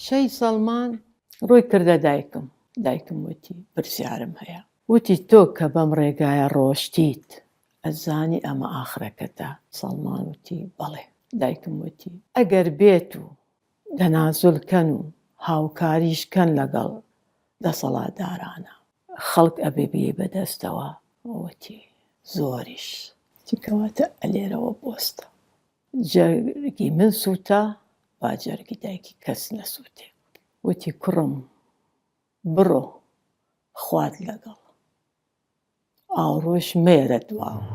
شەی سەڵمان ڕووی کردە دایکم وتی پرسیارم هەیە وتی تۆ کە بەم ڕێگایە ڕۆشتیت ئەزانی ئەمە ئاخرەکەتە. سەڵمان وتی بەڵێ. دایکم وتی ئەگەر بێت و دەنازولکەن و هاوکاریشکەن لەگەڵ دەسەڵاتدارانە خەڵک ئەبێ بێ بەدەستەوە. وتی زۆریش چکەواتە ئەلێرەوە بۆستە جەرگی من سووتە با جەرگی دایکی کەس نەسووتێ. وتی کوڕم بڕۆ خوات لەگەڵ ئاوڕۆژ مێرە دواوە.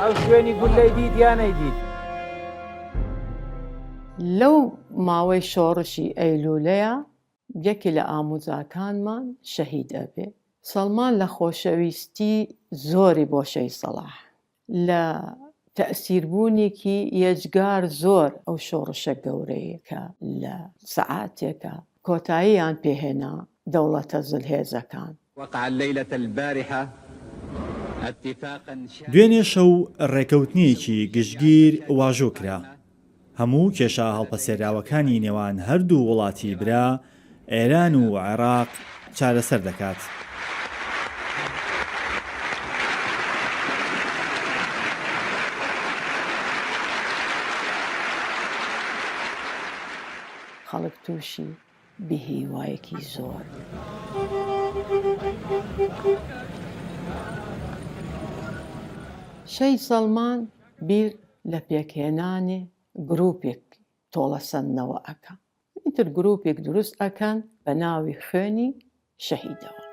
ئەو شوێنی گولەی دیت یان نەیدیت؟ لەو ماوەی شۆڕشی ئەیلولەیە یەکی لە ئاموزاکانمان شەهید ئەبێ. سەڵمان لە خۆشەویستی زۆری بۆ شەی سەلاح لە تەئسیربوونێکی یەجگار زۆر ئەو شۆڕشە گەورەیە کە لە سەعاتێکە کۆتاییان پێهێنا دەوڵەتە زولهێزەکان. وقع الليلة البارحة دوێنێ شەو ڕێکەوتنیەکی گشتگیر واژۆ کرا. هەموو کێشە هەڵپەسێراوەکانی نێوان هەردوو وڵاتی برا ئێران و عێراق چارەسەر دەکات. خەڵک تووشی بەهیوایەکی زۆر. شەی سەڵمان بیر لە پێکهێنانی گروپێک تۆڵە سەندنەوە ئەکە. ئیتر گروپێک دروست ئەکەن بە ناوی خوێنی شەهیدەوە.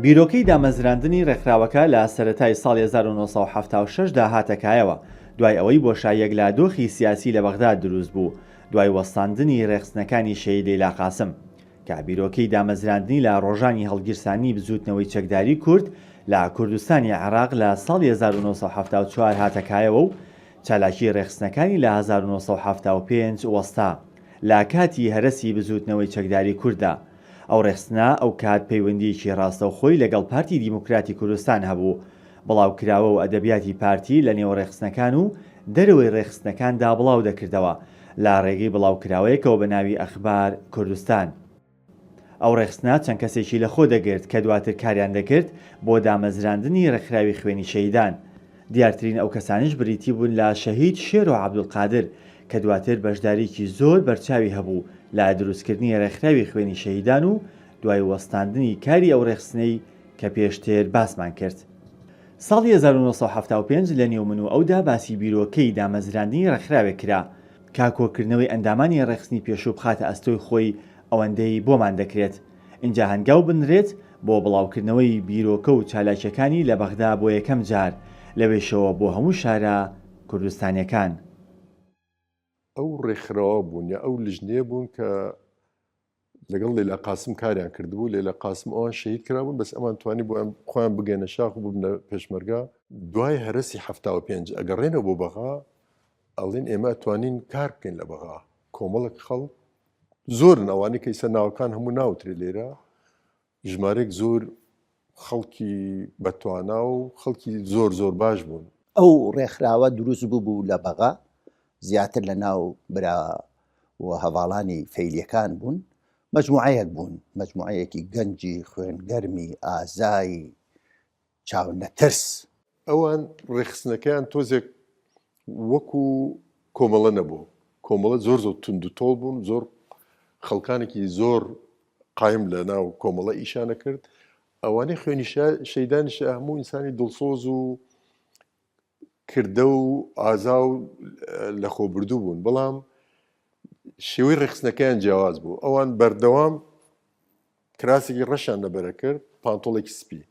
بیرۆکەی دامەزراندنی ڕێکخراوەکە لە سەرەتای ساڵی 1976 دا هاتەکایەوە دوای ئەوەی بۆشاییەک لە دۆخی سیاسی لە بەغداد دروست بوو دوای وەستاندنی ڕێخستنەکانی شەهید لەیلا قاسم کە بیرۆکەی دامەزراندنی لە ڕۆژانی هەڵگیرسانی بزوتنەوەی چەکداری کورد لە کوردستانی عێراق لە ساڵی 1974 هاتەکایەوە و چالاکی ڕێخستنەکانی لە 1975 وەستا لە کاتی هەرەسی بزوتنەوەی چەکداری کووردا. ئەو ڕێخستنە ئەو کات پەیوەندیکی ڕاستەوخۆی لەگەڵ پارتی دیموکراتی کوردستان هەبوو بڵاوکراوە و ئەدەبیاتی پارتی لە نێو ڕێخستنەکان و دەرەوەی ڕێخستنەکاندا بڵاو دەکردەوە لە ڕێگەی بڵاوکراوەیەکەوە بە ناوی ئەخبار کوردستان. ئەو ڕێخستنە چەند کەسێکی لە خۆ دەگرت کە دواتر کاریان دەکرد بۆ دامەزراندنی ڕێکخراوی خوێنی شەهیدان. دیارترین ئەو کەسانش بریتی بوون لە شەهید شێر و عەبدولقادر کە دواتر بەشداریکی زۆر بەرچاوی هەبوو لە دروستکردنی ڕێکخراوی خوێنی شەهیدان و دوای وەستاندنی کاری ئەو ڕێخستنەی کە پێشتر باسمان کرد. ساڵی 1975 لە نێومن و ئەودا باسی بیرۆکەی دامەزراندنی ڕێکخراوێک کرا کا کۆکردنەوەی ئەندامانی ڕێخستنی پێشوو بخاتە ئەستۆی خۆی ئەوەندەی بۆمان دەکرێت. اینجا هەنگاو بنرێت بۆ بڵاوکردنەوەی بیرۆکە و چالاکیەکانی لە بەغدا بۆ یەکەم جار لەوێشەوە بۆ هەموو شارە کوردستانیەکان. ئەو ڕێکخراوە بوون یا ئەو لیژنەیە بوون کە لەگەڵ لەیلا قاسم کاریان کردبوو. لەیلا قاسم ئەوان شەهید کرابوون بەس ئەمان توانی بۆ ئەم خۆیان بگەنە شاخ و ببنە پێشمەرگا. دوای هەرەسی 75 ئەگەڕێنەوە بۆ بەغا ئەڵێن ئێمە توانین کار بکەین لە بەغا. کۆمەڵک خەڵک زۆرن ئەوانی کە ئیسا ناوەکان هەموو ناوترێ لێرە ژمارەێک زۆر خەڵکی بەتوانا و خەڵکی زۆر زۆر باش بوون. ئەو ڕێکخراوە دروست بوو لە بەغا زیاتر لە ناو برا و هەواڵانی فەیلیەکان بوون. مەجموعەیەک بوون مەجموعەیەکی گەنجی خوێنگەرمی ئازایی چاونەترس. ئەوان ڕێخستنەکەیان تۆزێک وەکو کۆمەڵە نەبوو. کۆمەڵە زۆر زۆر تونند و تۆڵ بوون. زۆر خەڵکانێکی زۆر قایم لە ناو کۆمەڵە ئیشانە کرد. ئەوانەی خوێنی شەیدانیش هەموو ئینسانی دڵسۆز و کردە و ئازا و لە خۆبردوو بوون. بەڵام شێوەی ڕێخستنەکەیان جیاواز بوو. ئەوان بەردەوام کراسێکی ڕەشان لەبەرە کرد پانتۆڵێکی سپی.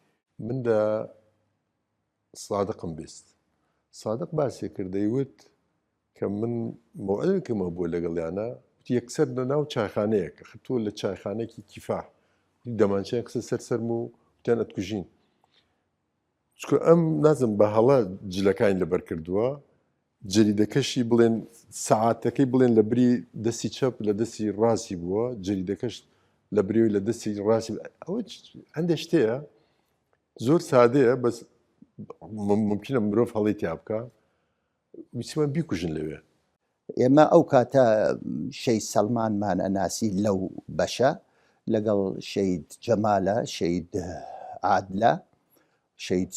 من لە سادقم بیست. سادق باسی کردەیوت کە من مۆعەدێکمە بووە لەگەڵیانە یەکسەر لە ناو چایخانەیەکە خەتووە لە چایخانێکی کیفاح دەمانچیان قسە سەرسەرم و وتیان ئەتکوژین. چکە ئەم نازم بە هەڵە جلەکانی لەبەر کردووە جەریدەکەشی بڵێن سەعاتەکەی بڵێن لە بری دەستی چەپ لە دەستی ڕاستی بووە، جەریدەکەش لە بریەوەی لە دەستی ڕاستی ئەوە هەندێک شتەیە زۆر سادەیە، بەس ممکنە مرۆڤ هەڵی تیا بکە ویسیمان بیکوژن لەوێ. ئێمە ئەو کاتە شەید سەلمانمان ئەناسی لەو بەشە لەگەڵ شەید جەمالە، شەید عادلە، شەید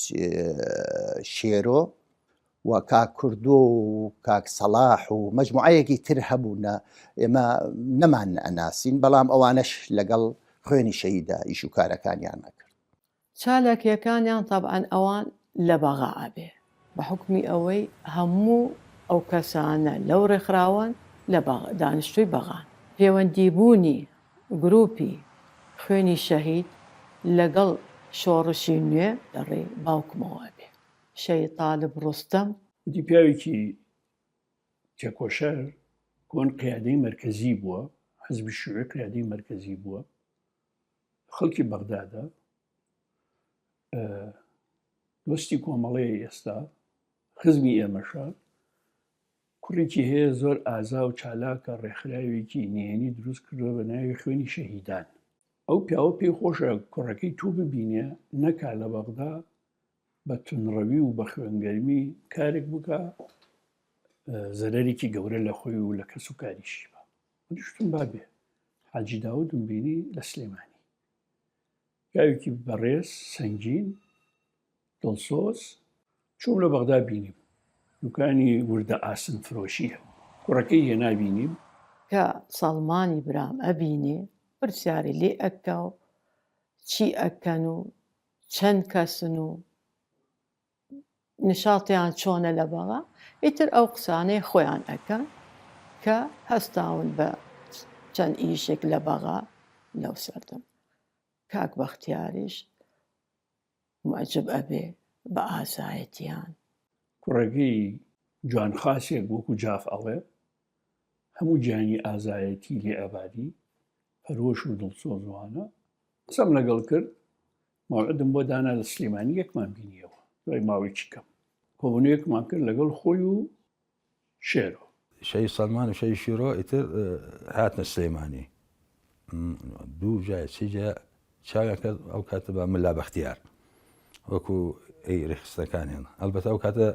شێرۆ و کاک کوردۆ و کاک سەلاح و مەجموعەیەکی تر هەبوونە ئێمە نەمان ئەناسین، بەڵام ئەوانەش لەگەڵ خوێنی شەیدا ئیش و کارەکانیان نەکرد. چالاکیەکانیان طبعاً ئەوان لە بەغا ئەبێ بە حکمی ئەوەی هەموو ئەو کەسانە لەو ڕێکخراون لە دانیشتووی بەغان. پەیوەندیبوونی گروپی خوێنی شەهید لەگەڵ شۆڕشی نوێ لەڕێی باوکمەوە بێ. شەید طالب ڕۆستەم وتی پیاوێکی چەکۆشەر کۆن قیادەی مرکزی بووە، حزبی شیوعی قیادەی مرکزی بووە، خەڵکی بەغدادە، دۆستی کۆمەڵەیە ئێستا، خزمی ئێمەشە، کوڕێکی هەیە زۆر ئازا و چالاکە، ڕێکخراوێکی نهێنی دروست کردووە بە ناوی خوێنی شەهیدان. ئەو پیاوە پێی خۆشە کوڕەکەی تو ببینێ نەکا لە بەغدا بە تونڕەوی و بە خوێنگەرمی کارێک بکە زەرەرێکی گەورە لە خۆی و لە کەس و کاریشی بە. شتم بابێ حاجی داودم بینی لە سلێمانی، پیاوێکی بەڕێز سەنگین دڵسۆز، چوم لە بەغدا بینیم دوکانی وردە ئاسن فرۆشیە، کوڕەکەی هێنا بینیم کە سەڵمانی برام ئەبینێ پرسیاری لێ ئەکە و چی ئەکەن و چەند کەسن و نشاتیان چۆنە لە بەغا، ئیتر ئەو قسانەی خۆیان ئەکەن کە هەستاون بە چەند ئیشێک لە بەغا لەو سەردەم. کاک بەختیاریش معجب ئەبێ بە ئازایەتیان. کوڕەکەی جوانخاسێک وەکو جاف ئەڵێ هەموو گیانی ئازایەتی لێ ئەبادی، پەرۆش و دڵسۆزوانە. قسەم لەگەڵ کرد، ماوعدم بۆ دانا لە سلێمانی یەکمان بینیەوە دوای ماوەیەکی کەم، کۆبوونەیەکمان کرد لەگەڵ خۆی و شێرۆ. شەید سەلمان و شەید شیرۆ ئیتر هاتنە سلێمانی، دوو جای سیجا چاویان کرد ئەو کاتە بە ملا بەختیار وەکو ئەی ڕێخستەکانیان. ئەلبەتە ئەو کاتە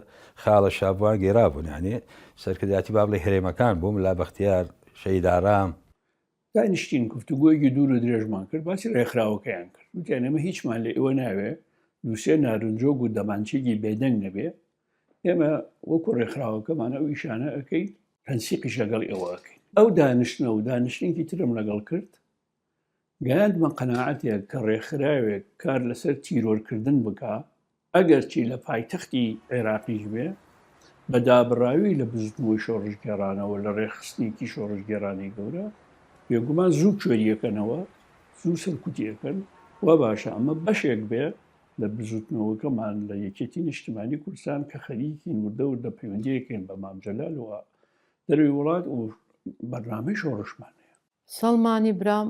خاڵە شابوان گێرابوون، یعنی سەرکرداتی با بڵێ هەرێمەکان بۆ ملا بەختیار، شەید ئارام دانیشتین گفتوگۆیەکی دوور و درێژمان کرد، باسی ڕێکخراوەکەیان کرد. وتیان ئێمە هیچمان لە ئێوە ناوێ دووسێ نارنجۆگ و دەمانچێکی بێدەنگ نەبێ، ئێمە وەکو ڕێکخراوەکەمانە ئەو ئیشانە ئەەکەی تەنسیقیش لەگەڵ ئێوە ئەەکەین. ئەو دانیشتنە و دانیشتێکی ترم لەگەڵ کرد، گەیاندمە قەناعەتێک کە ڕێکخراوێک کار لەسەر تیرۆرکردن بکە ئەگەرچی لە پایتەختی عێراقیش بێ، بە دابڕاوی لە بزنەوەی شۆڕژگێڕانەوە لە ڕێخستنێکی شۆڕژگێڕانی گەورە بێگومان زوو کوێریەکەنەوە، زوو سەرکوتیەکەن، وا باشە ئەمە بەشێک بێ لە بزوتنەوەکەمان لە یەکێتی نیشتیمانی کوردستان کە خەریکین وردە وردە پەیوەندیەکەین بە مامجەلالەوە دەروی وڵات و بەرنامەی شۆڕشمانەیە. سەڵمانی برام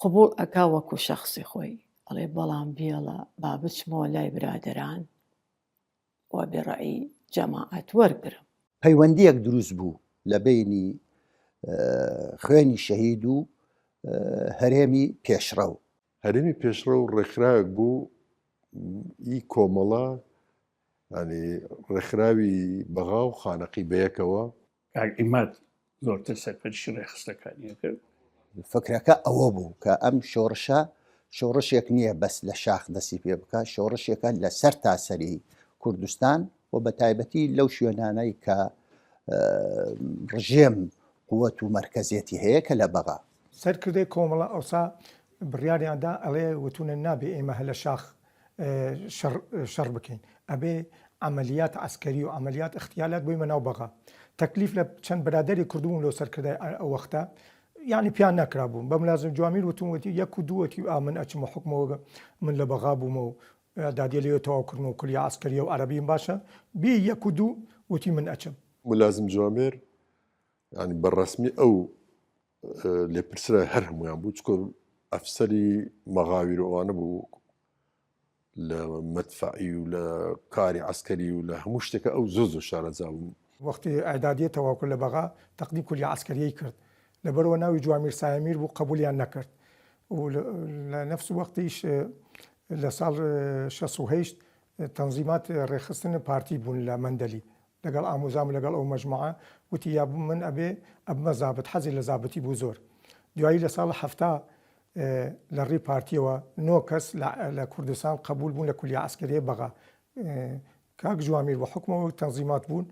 قبول ئەکا وەکو شەخصی خۆی، ئەڵێ بەڵام بێڵە با بچمەوە لای برادەران و بێڕەئی جەماعەت وەرگرم. پەیوەندیەک دروست بوو لە بینی خوێنی شەهید و هەرێمی پێشڕەو. هەرێمی پێشڕە و ڕێکخراوێک بوو ئی کۆمەڵە، ینی ڕێکخراوی بەغا و خانەقی بەیەکەوە. ئیمات زۆرتر سەرپەرشی ڕێخستەکانیە کرد. فکرەکە ئەوە بوو کە ئەم شۆڕشە شۆڕشێک نییە بەس لە شاخ دەستی پێ بکە، شۆڕشێکە لە سەر تاسەری کوردستان و بە تایبەتی لەو شوێنانەی کە ڕژێم قووەت و مەرکەزیەتی هەیە کە لە بەغا سەرکردەی کۆمەڵە ئەوسا بڕیاریاندا ئەڵێ وتونە نابێ ئێمە هە لە شاخ شەڕ بکەین، ئەبێ عملیات عسکەری و عملیات اختیالات بۆی مەناو بەغا. تەکلیف لە چەند برادری کردبوون لەو سەرکردای ئەو وەختە، یعنی پیان نەکرابوون. بە ملازم جوامیر وتونوەتی یەک و دووەتی من ئەچمە حکمەوە من لە بەغا بوومە و دادیە لێ تەواوکردن و کلی عسکەری و عەرەبیم باشە بێ یەک و دوو وتی من ئەچم. ملازم جوامێر ینی بەڕەسمی ئەو لێپرسرە هەر هەمویان بوو، چکۆ ئەفسەری مەغاویر ئەوانە بوو لە مەدفعی و لە کاری عسکەری و لە هەموو شتێکە ئەو زۆ شارەزا بوو. وەختی ئەعدادیێتەوە کرد لە بەغا تەقدیم کولی عسکەریەی کرد لەبەرەوە ناوی جوامیر سایمیر بوو قبولیان نەکرد و لە نفس وەختیش لە ساڵ 68 تەنزیمات ڕێخستن پارتی بوون لە مەندەلی لەگەڵ ئاموزام و لەگەڵ ئەو مەجموعە وتی یابوو من ئەبێ ئەبمە زابت حەزی لە زابەتی بوو زۆر دوایی لە ساڵ هەفتا لە ڕێی پارتیەوە 9 کەس لە کوردستان قبول بوون لە کولی عسکەریە بەغا کاک جوامیر و حکومەوە تەنزیمات بوون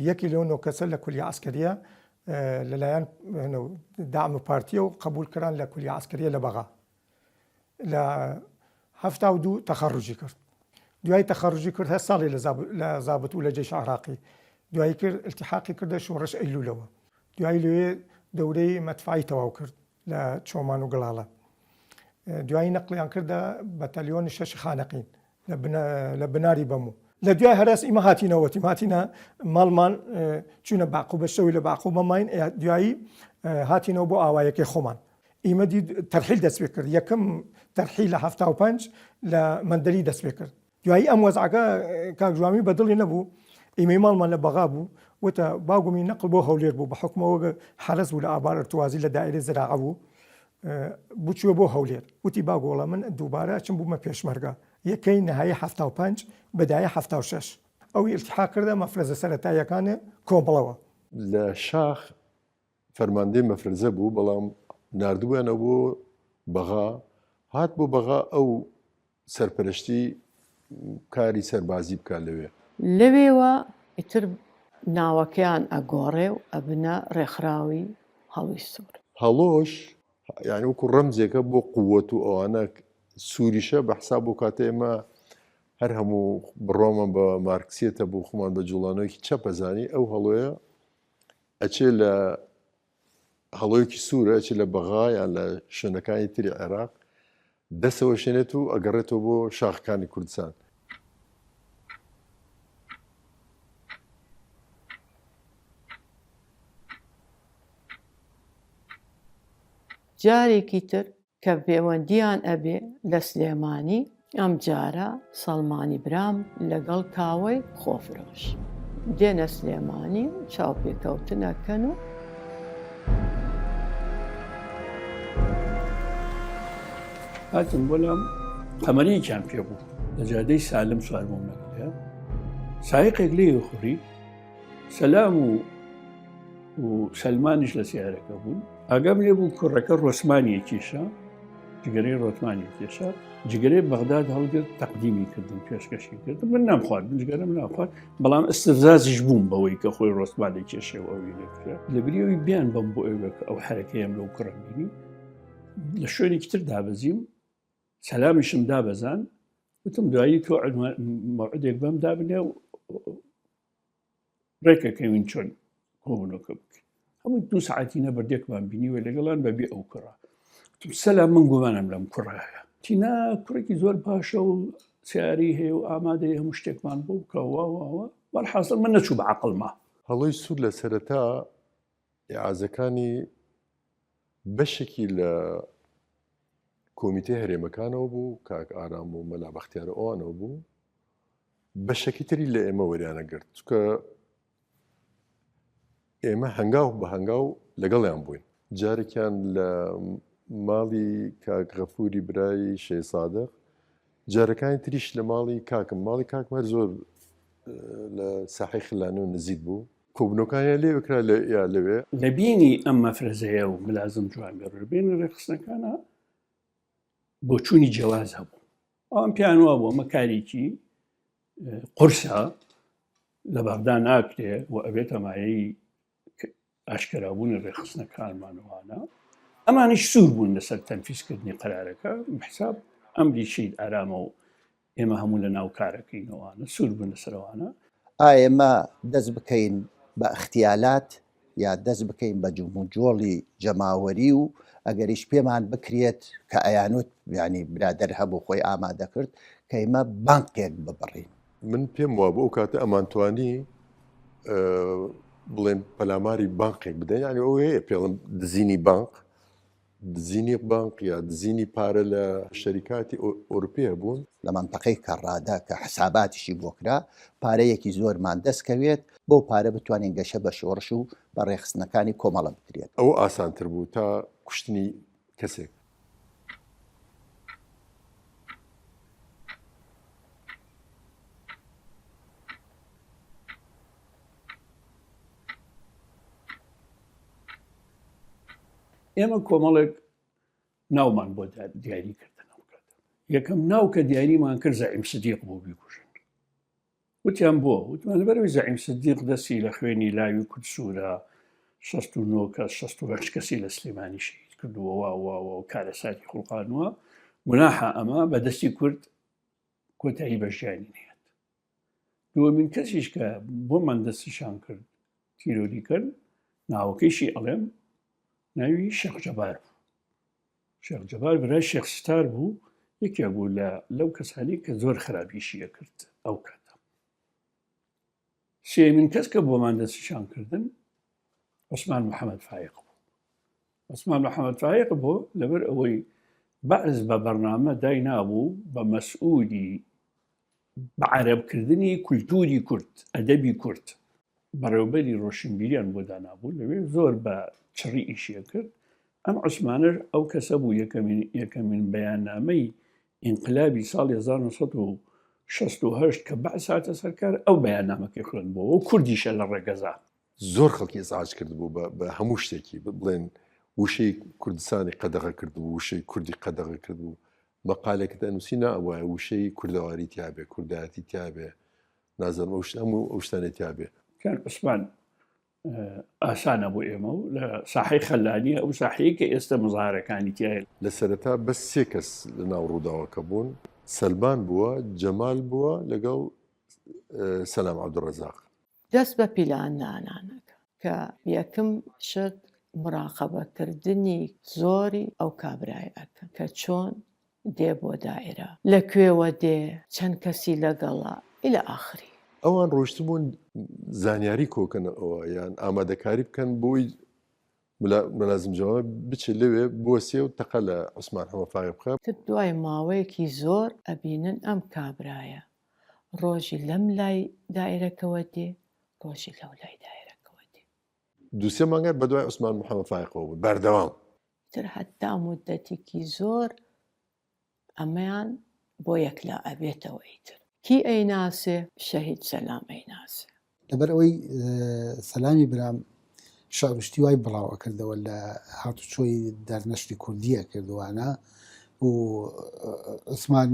یەکی لەو 9 کەسە لە کولی عسکەریە لەلایەن داعم پارتیە و قبول کران لە کولی عسکەریە لە بەغا لە 72 تەخەڕوجی کرد دوای تەخەڕوجی کرد هە ساڵی لە زابط و لە جێش عراقی دوایی کرد التحاقی کردە شۆڕش ئەیلولەوە دوایی لێ دەورەی مەدفعی تەواو کرد لە چۆمان و گڵاڵە دوایی نەقلیان کردە بەتەلیۆنی 6 خانەقین لە بناری بەموو لە دوای هەراس ئیمە هاتینەوەتی هاتینە ماڵمان چوونە باقو بە شەوی لە باقو بەماین دوایی هاتینەوە بۆ ئاوایەکەی خۆمان ئیمە دی تەرحیل دەست پێ کرد یەکەم تەرحیل لە 75 لە مەندەلی دەست پێ کرد دوایی ئەم وەزعەکە کاک جوامی بەدڵی نەبوو ئیمەی ماڵمان لە بەغا بوو وتە باگومی نەقل بۆ هەولێر بوو بە حکومەوە حرەز بوو لە ئابار ئەرتوازی لە دایرە زراعە بوو بچووە بۆ هەولێر وتی باگۆڵە من دووبارە چم بوومە پێشمەرگە یەکەی نەهایی 75 بەدایە 76 ئەوی التحاق کردە مەفرەزە سەرەتاییەکانە کۆمپڵەوە لە شاخ فەرماندەی مەفرەزە بوو بەڵام نردوویانە بۆ بەغا هات بۆ بەغا ئەو سەرپەرشتی کاری سەربازی بکات لەوێوە ئیتر ناوەکەیان ئەگۆڕێ و ئەبنە ڕێکخراوی هەڵوی سوور هەڵۆش یعنی وەکو ڕەمزێکە بۆ قووەت و ئەوانە سووریشە بە حساب بۆ کاتە ئێمە هەر هەموو بڕۆمە بە مارکسیەتە بۆ خۆمان بە جوڵانەوەیکی چەپەزانی ئەو هەڵۆیە ئەچێ لە هەڵۆیەکی سوورە ئەچێ لە بەغا یان لە شوێنەکانی تری عێراق دەستەوە شوێنێت و ئەگەڕێتەوە بۆ شاخەکانی کوردستان جارێکی تر کە پەیوەندیان ئەبێ لە سلێمانی ئەم جارە سەڵمانی برام لەگەڵ کاوەی خۆفرۆش دێنە سلێمانی و چاوپێکەوتنەکەن و هاتم بۆلام قەمەریەکیان پێ بوو لە جادەی سالم سواربووم لەگەڵ سایقێک لێ خوڕی سەلام و سەلمانیش لە سیارەکە بوون ئاگام لێ بوو کوڕەکە ڕۆسمانیەکیشە جگەرەی ڕۆتمانیەکیشە جگەرەی بەغداد هەڵگرت تەقدیمی کردن پێشکەشی کرد من نامخوارد جگەرە من ناخوارد بەڵام ئەستەفزازیش بووم بەوەی کە خۆی ڕۆسمانێکیشەوە ئەوی لێکرا لە بریەوەی بیان بەم بۆ ئێوەکە ئەو حرەکەیەم لەو کوڕە بینی لە شوێنێکی تر دابەزیم سەلامیشم دابەزان وتم دوایی تۆ مەوعودێک بەم دابنێ و ڕێکەکەوین چۆن کۆبوونەوەکە بکە هەمووی 2 ساعتی نەبەردێکمان بینیوە لەگەڵان بەبێ ئەو کوڕە سەلام من گومانم لەم کوڕایە تینا کوڕێکی زۆر باشە و سیاری هەیە و ئامادەی هەموو شتێکمان بۆ بکەوەوەوە وەرحاصل من نەچوو بە عەقڵما هەڵۆی سوود لە سەرەتا ئیعازەکانی بەشێکی لە کۆمیتەی هەرێمەکانەوە بوو کاک ئارام و مەلا بەختیارە ئەوانەوە بوو بەشێکی تری لە ئێمە وەریانەگرت چکە ئێمە هەنگاو بە هەنگاو لەگەڵیان بووین جارێکیان لە ماڵی کاک غەفوری برای شێ سادق جارەکانی تریش لە ماڵی کاکم ماڵی کاکمەر زۆر لە ساحەی خلانە و نزیک بوو کۆبنەکانیان لێ وەکرا لەوێ لە بینی ئەم مەفرەزەیە و ملازم جوان بێ بین ڕێخستنەکانە بۆ چوونی جیاواز هەبوو ئەوم پیانوە بۆ ئەمە کارێکی قورسە لە بەغدا ناکرێ و ئەبێت ئەمایەی ئاشکرابوونی ڕێخستنەکانمانوانە ئەمانیش سوور بوون لەسەر تەنفیزکردنی قەرارەکە حساب ئەمری شید ئارامە و ئێمە هەموو لە ناو کارەکەینەوەوانە سوور بوون لەسەرەوانە ئێمە دەست بکەین بە اختیالات یا دەست بکەین بە جوموجۆڵی جەماوەری و ئەگەریش پێمان بکرێت کە ئەیانوت ینی برادەر هەبوو خۆی ئامادە کرد کە ئێمە بانکێک ببڕین من پێم وە بۆ ئەو کاتە ئەمانتوانی بڵێن پەلاماری بانقێک بدەین ینی ئەو هەیە پێڵم دزینی بانک دزینی بانک یا دزینی پارە لە شەریکاتی ئۆروپیە بوون لە منطقەی کەڕادا کە حساباتیشی بۆکرا پارەیەکی زۆرمان دەستکەوێت بۆ پارە بتوانین گەشە بە شۆڕش و بە ڕێخستنەکانی کۆمەڵە بکرێت. ئەوە ئاسانتر بوو تا کوشتنی کەسێک. ئێمە کۆمەڵێک ناومان بۆ دیاریکردن ئەو کات. یەکەم ناو کە دیاریمان کرد زەعیم سدیق بۆ بیکوژن. وتیان بۆ وتمان لەبەرەوەی زەعیم سدیق دەستی لە خوێنی لاوی کورد سوورە 69 کەس 68 کەسی لە سلێمانی شەهید کردووە و کارەساتی خوڵقانوە گوناحە ئەمە بە دەستی کورد کۆتایی بەشیانی نێت. دووەمین کەسیش کە بۆمان دەستیشان کرد تیرۆری کرد ناوەکەیشی ئەڵێم ناوی شێخ جەبار بوو. شێخ جەبار برای شێخ ستار بوو یەکێک بوو لەو کەسانی کە زۆر خراپیشیە کرد ئەو کاتە. سێمین کەس کە بۆمان دەستیشان کردن عوسمان محەممەد فایق بوو. عوسمان محەممەد فایق بوو لەبەر ئەوەی بەعز بە بەرنامە دای نابوو بە مەسئولی بە عەرەبکردنی کولتوری کورد ئەدەبی کورد بەڕێوەبەری ڕۆشنبیریان بۆ دانابوو لەوێ زۆر بە چڕی ئیشیە کرد. ئەم عوسمانەر ئەو کەسە بوو یەکەمین بەیاننامەی ئینقلابی ساڵی 1968 کە بەعس هاتە سەرکار ئەو بەیاننامەکەی خوێندبووە و کوردیشە لە ڕێگەزا. زۆر خەڵکی ئزعاج کرد بوو بە هەموو شتێکی بڵێن وشەی کوردستانی قەدەغە کرد بوو وشەی کوردی قەدەغە کرد بوو مەقالێکت ئەنووسی ناوایە وشەی کوردەواری تیابێ کوردایەتی تیابێ نازانم هەموو ئەو شتانێ تیابێ. کان عوسمان ئاسانە بۆ ئێمە و لە ساحەی خەلانیە ئەو ساحەیە کە ئێستا مزارەکانی تایە لە سەرەتا بەس سێ کەس لە ناو ڕووداوەکە بوون سەلمان بووە جەمال بووە لەگەڵ سەلام عەبدوڕەزاق. دەست بە پیلان نانانەکە کە یەکەم شت مراقەبەکردنی زۆری ئەو کابرایەکە کە چۆن دێ بۆ دائرە لەکوێوە دێ چەند کەسی لەگەڵا ئیلە ئاخری. ئەوان ڕۆشتبوون زانیاری کۆکەنەوە یان ئامادەکاری بکەن بۆی ملازم جواب بچێ لەوێ بۆسێ و تەقە لە عوسمان محەممەد فایق بخە. دوای ماوەیەکی زۆر ئەبینن ئەم کابرایە ڕۆژی لەم لای دائیرەکەوە دێ ڕۆژی لەو لای دائیرەکەوە دێ. دووسێ مانگە بەدوای عوسمان محەممەد فایقەوە بوو بەردەوام تر حتا مودەتێکی زۆر ئەمەیان بۆ یەکلا ئەبێتەوە ئیتر. کی ئەیناسێ شەهید سەلام ئەیناسێ. لەبەر ئەوەی سەلامی برام شەڕشتی وای بڵاوە کردەوە لە هاتوچۆی دەرنەشری کوردیە کردوانە و عوسمان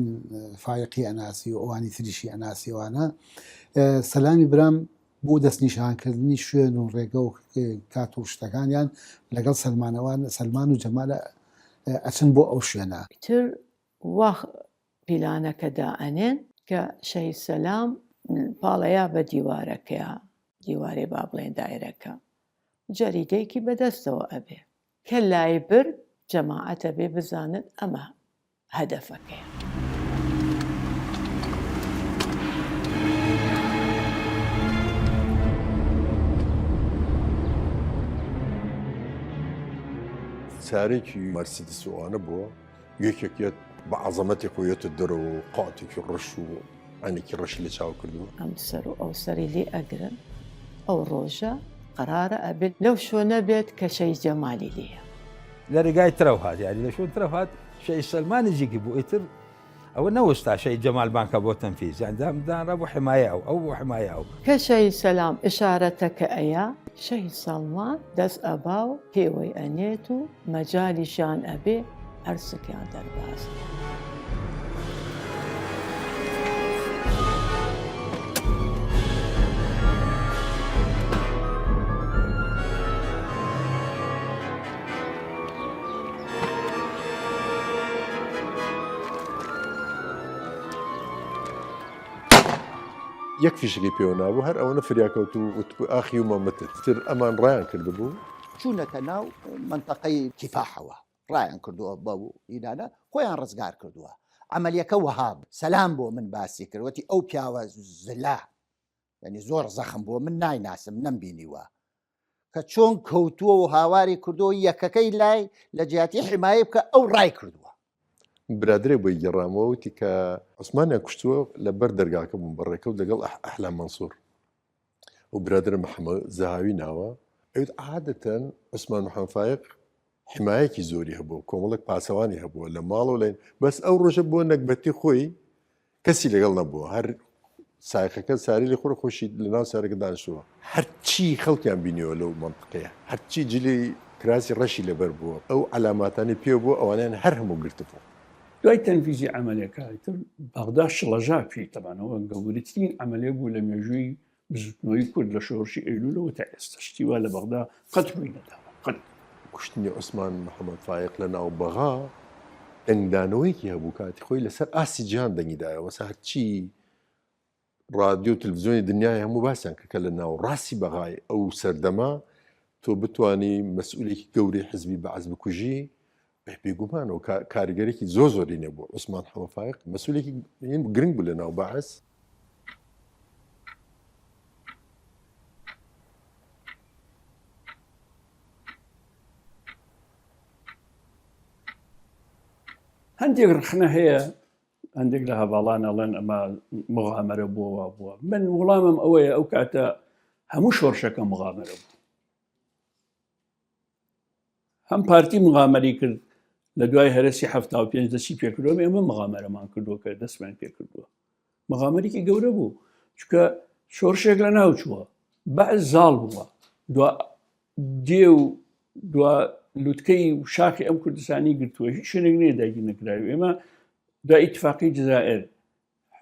فایقی ئەناسی و ئەوانی تریشی ئەناسیوانە سەلامی برام بۆ دەستنیشانکردنی شوێن و ڕێگە و کات و شتەکانیان لەگەڵ سەلمان و جەمالە ئەچن بۆ ئەو شوێنە. تر وا پیلانەکە دائەنێن کە شەهید سەلام پاڵەیە بە دیوارەکەیە دیوارێ با بڵێن دایرەکە جەریدەیەکی بەدەستەوە ئەبێ کە لای بر جەماعەتە بێ بزانن ئەمە هەدەفەکەیە. چارێکی مەرسیدس ئەوانە بووە یەکێکیت بە عەزەمەتی خۆیەتە دەرەوە و قاتێکی ڕەش و عینێکی ڕەش لێ چاو کردووە. ئەم سەر و ئەو سەری لێ ئەگرن ئەو ڕۆژە قەرارە ئەبێت لەو شوێنە بێت کە شەهید جەمالی لێیە. لە ڕێگای ترەو هات یاری لە شوێن ترەو هات شەهید سەلمانێکی بوو ئیتر ئەوە نەوەستا شەهید جەمال بانکە بۆ تەنفیز یاندامدانرا بۆ حمایە ئەو بۆ حمایە ئەو کە شەهید سەلام ئشارەتەکە ئەیە شەهید سەڵمان دەست ئەبا و پێوەی ئەنێت و مەجالیشان ئەبێ هەرسکیان دەرباز. یەک فیشکی پێوە نابوو هەر ئەوەنە فریاکەوت و وتبوو ئاخی و مەمەتت تر ئەمان ڕایان کرده بوو چوونەکە ناو منطقەی کیفاحەوە ڕایان کردووە بەو ئیرانە خۆیان ڕزگار کردووە. عملیەکە وەهاب سەلام بۆ من باسی کردوەتی ئەو پیاوە زلا یعنی زۆر زەخم بۆ من نایناسم نەمبینیوە کە چۆن کەوتووە و هاواری کردەوە یەکەکەی لای لە جیاتی حمایە بکە ئەو ڕای کردووە. برادرێ بۆی گەڕامەوە وتی کە عوسمانیان کوشتووە لە بەر دەرگاکە بوون بەڕێکەوت لەگەڵ ئەحلام مەنسوور و برادرە محەممەد زەهاوی ناوە ئەوت عادەتەن عوسمان محەممەد فایق حمایەکی زۆری هەبوو کۆمەڵک پاسەوانی هەبووە لە ماڵەوە لەین بەس ئەو ڕۆژە بۆ نەکبەتی خۆی کەسی لەگەڵ نەبووە هەر سایقەکە ساری لە خۆر خۆشی لەناو سارەکە دانیشتووە هەرچی خەڵکیان بینیەوە لەو منطقەیە هەرچی جلی کراسی ڕەشی لەبەر بووە ئەو علاماتانی پێ بووە ئەوانیان هەر هەموو گرتبوو. دوای تەنفیزی عملەکەتر بەغدا شڵەژا پێی تەبانەوە گەورەترین عملێ بوو لە مێژووی بزوتنەوەی کورد لە شۆڕشی ئەیلولەوە تا ئێستا شتیوا لە بەغدا قەت ڕووی نەداوە قەت. کوشتنی عوسمان محەممەد فایق لە ناو بەغا ئەنگدانەوەیکی هەبوو کاتی خۆی لەسەر ئاسی جیهان دەنگیدایەوە سە هەرچی ڕادیۆ تلڤیزیۆنی دنیای هەموو باسییان کە لە ناو ڕاستی بەغای ئەو سەردەما تۆ بتانی مەسئولێکی گەورەی حزبی بەعەز بکوژی بێگومانەوە کاریگەرێکی زۆری نەبوو عوسمان محەممەد فایق مەسئولێکی گرنگ بوو لە ناو بەعەز. هەندێک ڕخنە هەیە هەندێک لە هەواڵان ئەڵێن ئەمە مغامرە بووە من وەڵامم ئەوەیە ئەو کاتە هەموو شۆڕشەکە مغامرە بوو هەم پارتی مغامەری کرد لە دوای هەرسی 75 دەستی پێکردەوە ئێمە مغامەرەمان کردووە کە دەستمان پێ کردووە مغامەرێکی گەورە بوو چکە شۆڕشێک لە ناوچووە بەعز زاڵ بووە دێ و دوا لوتکەی و شاخی ئەم کوردستانی گرتووە هیچ شوێنێک نێ داگیر نەکراوی ئێمە دوای ئیتفاقی جزائر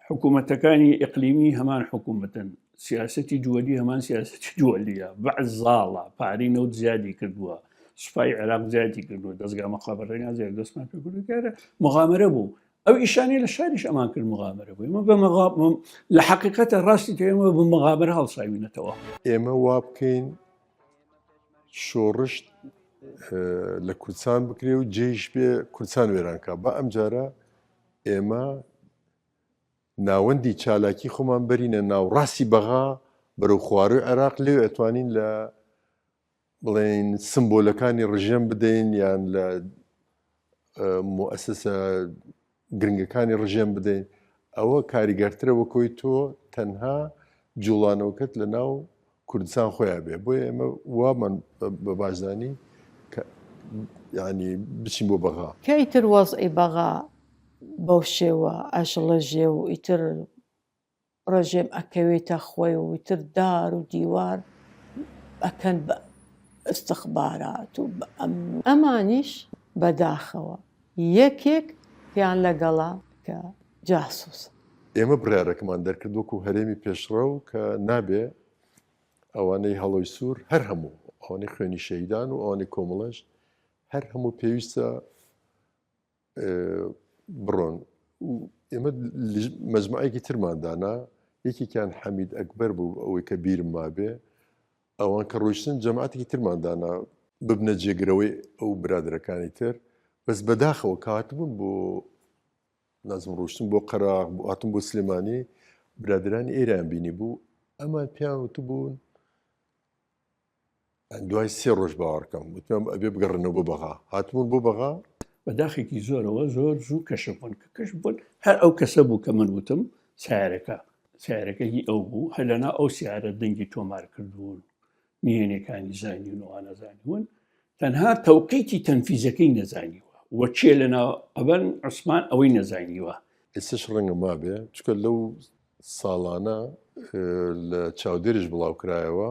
حکوومەتەکانی ئیقلیمی هەمان حکوومەتن سیاسەتی جووەلی هەمان سیاسەتی جووەلیە بەعز زاڵە پارەی نەوت زیادی کردووە سوپای عێراق زیادی کردووە دەستگا مەخابەرەکان زیاد دەستمان پێ کردووە مغامرە بوو ئەو ئیشانی لە شاریش ئەمان کرد مغامرە بوو ئێمە بە لە حەقیقەتە ڕاستی ئێمە بە مغامرە هەڵساوینەتەوە ئێمە وا بکەین شۆڕشت لە کوردستان بکرێ و جێیش پێ کوردستان وێرانکە بە ئەم جارە ئێمە ناوەندی چالاکی خۆمان بەرینە ناو ڕاستی بەغا بەرەو خواروی عێراق لێو ئەتوانین لە بڵێن سمبۆلەکانی ڕژێم بدەین یان لە مؤسسە گرنگەکانی ڕژێم بدەین ئەوە کاریگەرترە وەکۆی تۆ تەنها جوڵانەوەکەت لە ناو کوردستان خۆیان بێ بۆیە ئێمە وامان بە باشدانی ینی بچین بۆ بەغا کەیتر وەزئی بەغا بەو شێوە ئەژڵەژێ و ئیتر ڕژێم ئەکەوێتە خۆی و ئیتر دار و دیوار ئەکەن بە استخبارات و ئەمانیش بەداخەوە یەکێک پیان لەگەڵا کە جاسووس ئێمە بڕارەکەمان دەرکرد وەکو هەرێمی پێشڕە و کە نابێ ئەوانەی هەڵۆی سوور هەر هەموو ئەوانەی خوێنی شەیدان و ئەوانەی کۆمەڵەش هەر هەموو پێویستە بڕۆن ئێمە مەجموعەیەکی ترماندانا یەکێکیان حەمید ئەکبەر بوو ئەوەی کە بیرم مابێ ئەوان کە ڕۆیشتن جەماعەتێکی ترماندانا ببنە جێگرەوەی ئەو برادرەکانی تر بەس بەداخەوە کاتبوون بۆ نازم ڕۆشتن بۆ قەراق بۆ هاتم بۆ سلێمانی برادرانی ئێران بینی بوو ئەمان پیان وتو بوون دوای 3 ڕۆژ باوەڕکەم وتیان ئەبێ بگەڕنەوە بۆ بەغا هاتبوون بۆ بەغا بەداخێکی زۆرەوە زۆر زوو کەشە بوون کە کەش بوون هەر ئەو کەسە بوو کە من وتم سیارەکەی ئەو بوو هەلەنا ئەو سیارە دەنگی تۆمار کردوون نهێنەکانی زانیون و ئانەزانیون تەنها تەوقیتی تەنفیزەکەی نەزانیوە وە چێ لەناو ئەبەن عوسمان ئەوەی نەزانیوە ئێستش ڕەنگە مابێ چکە لەو ساڵانە لە چاودێریش بڵاو کرایەوە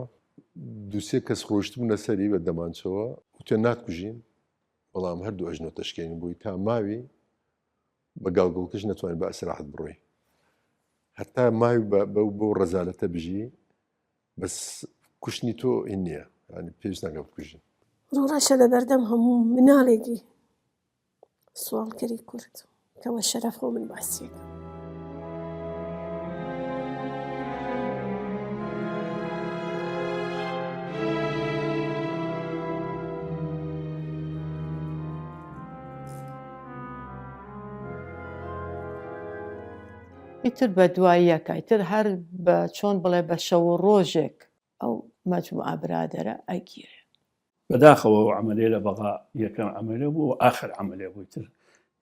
2-3 کەس ڕۆشتبوونە سەری بە دەمانچەوە وتێ ناتکوژین بەڵام هەردوو ئەژنۆ تەشکێنی بووی تا ماوی بە گاڵگوڵکەش نەتوانین بە ئەسراحەت بڕۆی هەتا ماوی بەو ڕەزالەتە بژی بەس کوشتنی تۆ ئین نییە ینی پێویست ناگە بکوژین ڕۆڕەشە لە بەردەم هەموو مناڵێکی سوالکەری کورد کەوە شەرەف خۆ من باسیەکە ئیتر بە دواییەکە ئیتر هەر بە چۆن بڵێ بە شەو ڕۆژێک ئەو مجموعة برادرة أجير بەداخەوە عملێ لە بەغا یەکەم عملە بوو و آخر عملێ بوویتر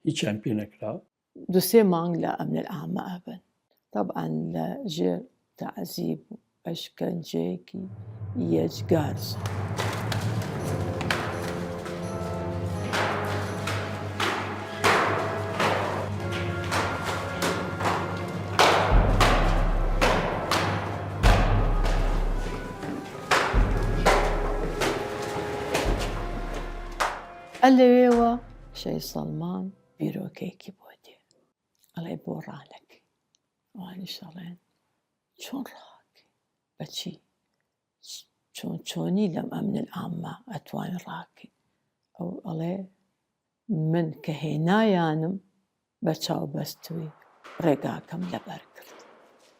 هیچیان پێ نەکرا. دوسي مانغ لا أمن العامة أبن طبعا لجر تعذيب أشكنجيكي يجارز اللي هو شي سلمان بيروكيكي بودي الله يبورانك واني شغلين شون راك بچي شوني لم أمن العامة أتوان راكي أو الله من كهنايانم بچاو بستوي رقاكم لبركرد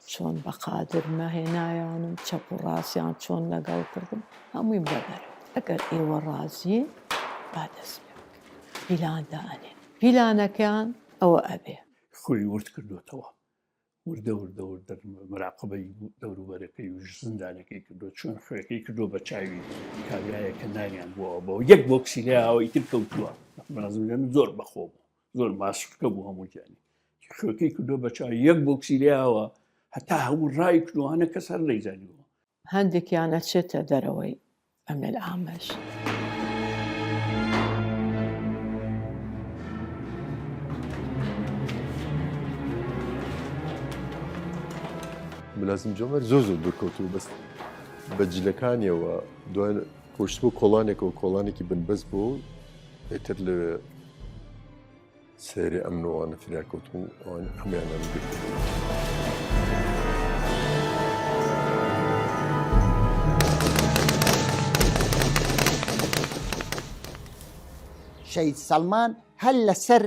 شون بقادر ما هنايانم چپو راسيان شون لقاو كردم هموين ببرد اگر ايوه رازين بعد اسمك بلان داني بلانا كان أو أبي خۆی ورد کردوتەوە وردە مراقبەی دەوروبەرەکەی و زندانەکەی کردو چۆن خوێەکەی کردو بە چاوی کابرایە کە نانیان بووە بۆ یەک بۆکسی لەوە ئیتر کەوتووە بەنازمگەن زۆر بەخۆ بوو زۆر ماسکە بوو هەموو جانی خوێەکەی کردو بە چاوی یەک بۆکسی لەوە هەتا هەموو ڕای کردوانە کەس هەر نەیزانیوە هەندێکیانە چێتە دەرەوەی ئەمن العامەش ملازم جۆمەر زۆر دوورکەوتوو بەس بەجلەکانیەوە دوای کۆشت بۆ کۆڵانێکەوە کۆڵانێکی بنبەست بوو ئێتر لە سێری ئەمنەوانە فراکەوتون هەمویانان گرت شەید سەلمان هەر لەسەر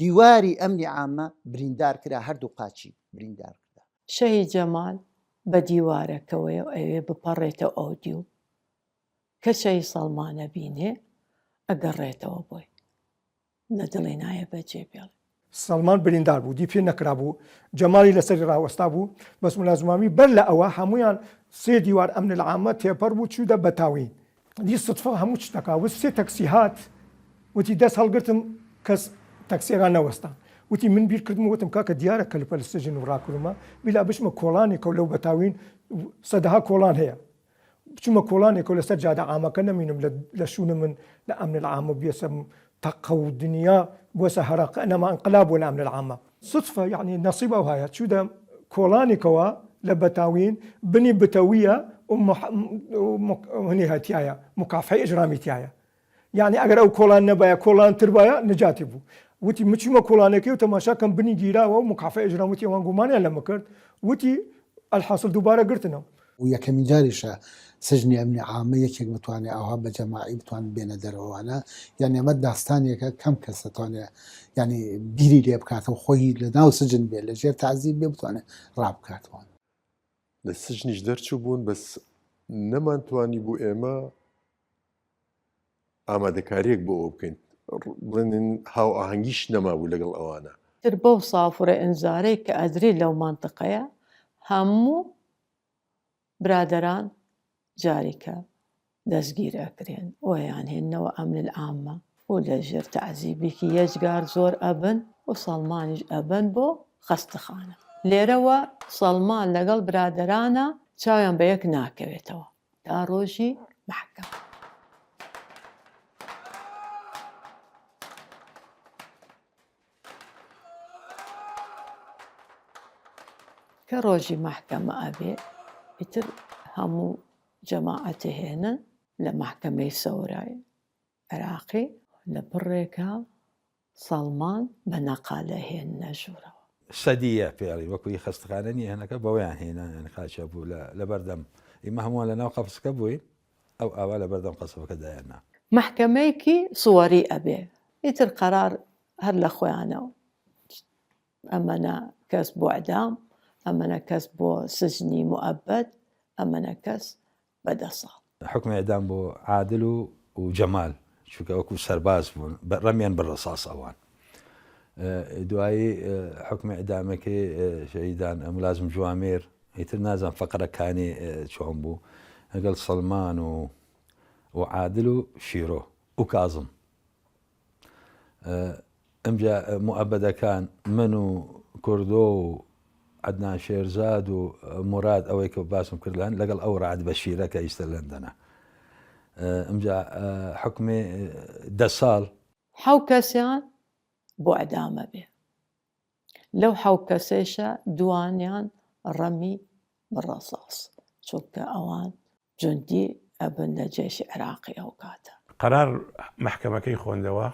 دیواری ئەمنی عامە بریندار کرا هەردوو قاچی بریندار کرا شەهید جەمال بە دیوارەکەوەی ئەوێ بپەڕێتە ئۆدیو کە شەهید سەلمانە بینێ ئەگەڕێتەوە بۆی لە دڵی نایە بەجێ بێڵێ سەلمان بریندار بوو دی پێ نەکرا بوو جەمالی لەسەری ڕاوەستا بوو بەس ملازمامی بەر لە ئەوە هەمویان سێ دیوار ئەمن العامە تێپەڕ بوو چوودە بەتاوین دی سوتفە هەموو شتەکە وت سێ تەکسی هات وتی دەست هەڵگرتم کەس تەکسیێکان نەوەستا وتی من بیر کردم وتم کاکە دیارە کە لەپەر سجن و ڕاکردمە بیلا بچمە کۆڵانێکە و لەو بەتاوین سەدەها کۆڵان هەیە بچمە کۆڵانێکە و لەسەر جادە عامەکە نەمینم لە شوونە من لە ئەمن العامە بێسە تەقە و دنیا بۆسە هەرق ئەنەما ئەنقلاب بووە لە ئەمن العامە سوتفە یعنی نەسیب ئەو هەیە چوودە کۆڵانێکەوە لە بەتاوین بنی بتەویە هەنی هەتیایە مکافحەی ئیجرامی تایە یعنی ئەگەر ئەو کۆڵان نەبایە کۆڵان تربایە نەجاتی بوو وتی مچمە کۆڵانەکەی و تەماشاکەم بنی گیراوە و مکافحەی ئیجرام وتی ئەوان گومانیان لەمە کرد وتی الحاصل دووبارە گرتنەوە و یەکەمین جاریشە سژنی ئەمنی عامە یەکێک بتوانێت ئەوها بە جەماعی بتوان بێنە دەرەوەوانە یعنی ئەمە داستانێکە کەم کەس دەتوانێت ینی بیری لێ بکاتەوە خۆی لە ناو سجن بێت لە ژێر تعزیب بێ بتوانێت ڕابکاتەوە لە سژنیش دەرچوو بوون بەس نەمانتوانی بوو ئێمە ئامادەکاریەک بۆ ئەوە بکەین بڵێن هاو ئاهەنگیش نەمابوو لەگەڵ ئەوانە تر بەو سافورە ئەنزارەی کە ئەدرێت لەو مانتقەیە هەموو برادەران جاریکە دەستگیر ئەکرێن ئۆیان هێننەوە ئەمن العامە و لە ژێر تەعزیبێکی یەجگار زۆر ئەبن و سەڵمانیش ئەبن بۆ خەستەخانە لێرەوە سەڵمان لەگەڵ برادەرانە چاویان بە یەک ناکەوێتەوە تا ڕۆژی محکەمە کە ڕۆژی محکەمە ئەبێ ئیتر هەموو جەماعەتە هێنن لە محکەمەی سەورای عێراقی لە بڕێکە سەڵمان بە نەقالە هێننە ژوورەوە سەدیە پێڵی وەکوی خەستخانە نیە هەنەکە بەوەیان هێنان قاچە بوو لە بەردەم ئیمە هەمووان لە ناو قەفسکە بووین ئەو ئاوا لە بەردەم قەسەبەکە دایاننا محکەمەیەکی سووەری ئەبێ ئیتر قەرار هەر لە خۆیانەوە ئەمەنە کەس بۆ ئەدام ئەمەنە کەس بۆ سجنی مؤبەد ئەمەنە کەس بەدە ساڵ حکمی ئەدام بۆ عادل و جەمال چونکە وەکو سەرباز بوون ڕەمیان بەڕەساس ئەوان دوایی حکمی ئەدامەکەی شەهیدان ملازم جوامێر ئیتر نازان فەقەرەکانی چۆن بوو لەگەڵ سەلمان و عادل و شیرۆ و کازم ئەمجا موعەبەدەکان من و کوردۆ و عەدنان شێرزاد و مراد ئەوەی کە باسم کردیان لەگەڵ ئەو ڕعد بەشیرە کە ئیستە لەندەنە ئەمجا حکمێ 10 ساڵ حەو کەسیان بۆ ئەدامە بێ لەو حەو کەسێشە دوانیان ڕەمی بڕەساس چونکە ئەوان جوندی ئەبن لە جێشی عێراقی ئەو کاتە قرار محکمەکەی خوێندەوە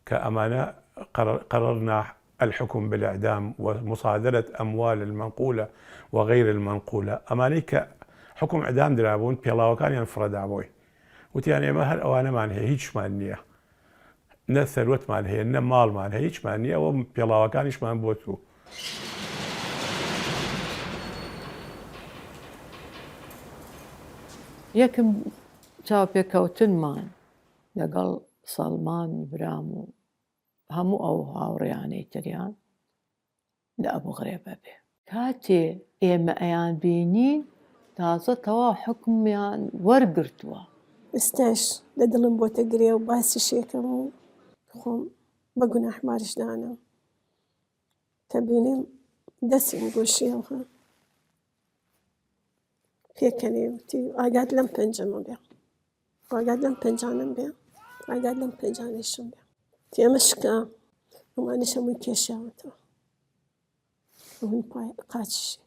کە ئەمانە قررنا الحكم بالإعدام ومصادرة أموال المنقولة وغير المنقولة أمانيك حكم إعدام درابون بيلاوكان ينفرد عبوي وتياني ما هل أوانا مان هي هيش مانية نا ثروت مان هي نا مال مان هي هيش مانية وبيلاوكان هيش مان بوتو یەکم چاوپێکەوتنمان لەگەڵ سەڵمان برام و هەموو ئەو هاوڕێیانەی تریان لە ئەبوو غرێبە بێ کاتێ ئێمە ئەیان بینین تازە تەواو حکمیان وەرگرتووە ئێستاش لە دڵم بۆتە گرێ و باسی شێکەم و خۆم بە گوناح ماریشدانە کە بینیم دەسیم گۆشیەوە پێکەنێ وتی ئاگات لەم پەنجەمە بێ ئاگات لەم پەنجانم بێ ئاگات لەم پەنجانێشم بێ تێمە شکا ئەمانش هەمووی کێشاوەتەوە هەمووی قاچشی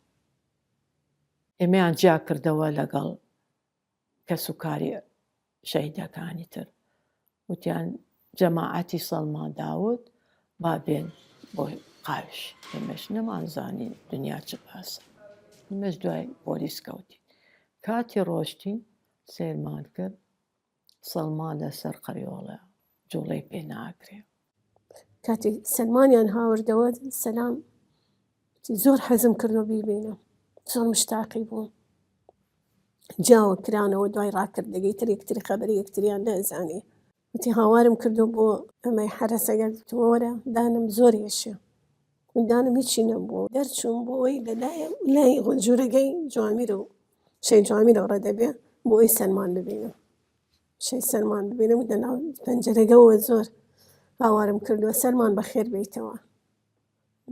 ئێمەیان جیا کردەوە لەگەڵ کەس و کاری شەهیدەکانی تر وتیان جەماعەتی سەڵمان داوود با بێن بۆ قاوش ئێمەش نەمانزانین دنیا چ باسە ئێمەش دوای پۆلیس کەوتین کاتی ڕۆشتین سێرمان کرد سەڵمان لەسەر قەریۆڵە جوڵەی پێ ناگرێ کاتی سلمانیان هاوردەوە سەلام زۆر حەزم کردو بیبینم زۆر مشتاقی بووم جاوە کرانەوە دوای ڕاکردەگەی تر یەکتری خەبەری یەکتریان نەزانی وتی هاوارم کردو بۆ ئەمەی حرەسەگەر وەرە دانم زۆر هێشە دانم هیچی نەبوو دەرچووم بۆ ئەوی لای جوورەگەی جوامیر و شەی جوامیر ڕە دەبێ بۆ ئەوی سەلمان ببینم شەی سەلمان ببینم و دەناو پەنجەرەگەوە زۆر هاوارم کردووە سەلمان بەخێر بیتەوە